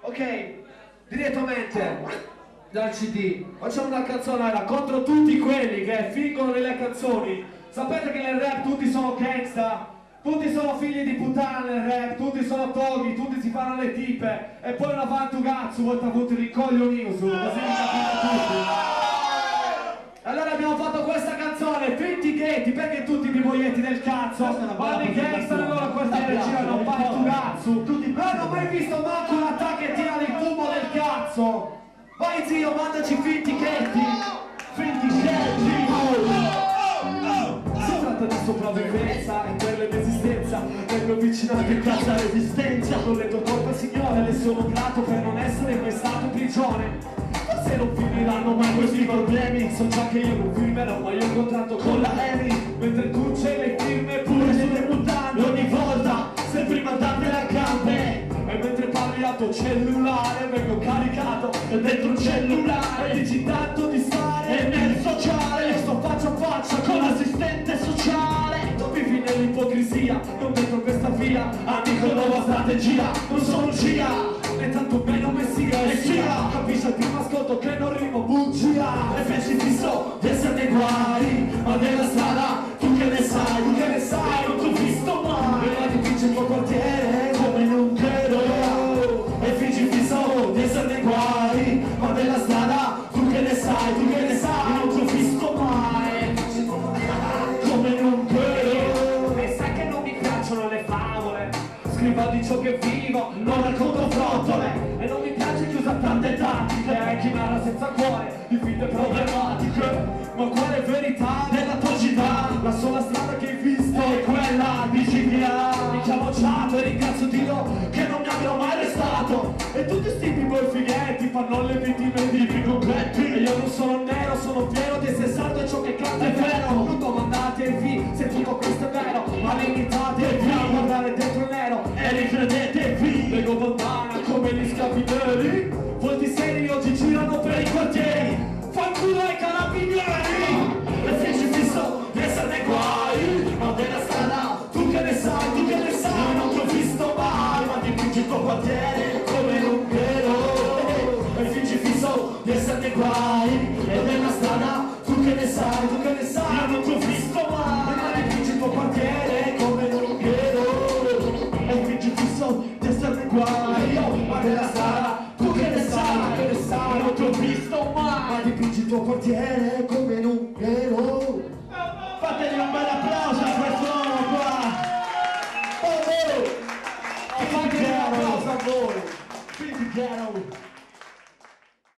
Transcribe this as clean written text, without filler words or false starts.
Ok, direttamente dal CD facciamo una canzone contro tutti quelli che fingono nelle canzoni. Sapete che nel rap tutti sono gangsta, tutti sono figli di puttana nel rap, tutti sono toghi, tutti si fanno le tipe e poi una vantu cazzo, volta avuto ricoglionito, così li capite tutti. Allora abbiamo fatto questa canzone, finti ghetti, perché tutti i biboietti del cazzo, vanno i gangsta nel loro quartiere, girano vantu cazzo, non hanno mai visto manco un attacco e tirano il fumo del cazzo. Vai zio, mandaci finti ghetti, finti ghetti. Si tratta di sopravvivenza e per l'esistenza vengo avvicinato in casa resistenza. Non le do colpa signore, le sono grato per non essere mai stato in prigione. Forse non finiranno mai questi problemi, so già che io non firmerò mai un contratto con la Eni, mentre tu c'hai le firme pure sulle mutande. Ogni volta sei prima date la gambe e mentre parli al tuo cellulare vengo caricato dentro un cellulare. Dici tanto di stare nel sociale, io sto faccia a faccia con l'assistente sociale. Non vivi nell'ipocrisia, non dentro questa via, amico nuova strategia, non sono CIA e tanto meno messia e sia. Capisci al primo ascolto che non rimo bugia e pensi fisso di essere nei guai, ma della strada tu che ne sai, tu che ne sai, non t'ho visto mai. E la dipinge il tuo quartiere come in un credo e fingi fisso di essere nei guai, ma della strada tu che ne sai, tu che ne sai, non t'ho visto mai come in un credo. E sai che non mi piacciono le favole, scrivo di ciò che vivo, non racconto frottole. E non mi piace chi usa tante tattiche, chi narra senza cuore di vite problematiche. Ma quale verità della tua città? La sola strada che hai visto è quella di GTA. Mi chiamo Ciato e ringrazio Dio che non mi abbiano mai arrestato. E tutti sti b-boy fighetti fanno le vittime di bigobetti. E io non sono nero, sono fiero di essere sardo e ciò che canta è vero. Non domandate ai V se tutto questo è vero, ma le imitate e vi guardare dentro il nero e ricredetevi. Leggo lontana come gli schiavi neri, volti seri oggi girano per i quartieri. Fanculo ai carabinieri e fingi fisso di essere nei guai, ma della strada tu che ne sai, tu che ne sai, non ti ho visto mai. Ma dipingi il tuo quartiere come non credo e fingi fisso di essere nei guai, e della strada tu che ne sai, tu che ne sai, io non ti ho visto mai. Ma dipingi il tuo quartiere come non credo e fingi fisso di essere nei guai, ma della strada tu che ne sai, non ti ho visto mai. Ma dipingi il tuo quartiere come in un vero. Fategli un bel applauso a quest'uomo qua. Oh, oh. Fategli un applauso a voi.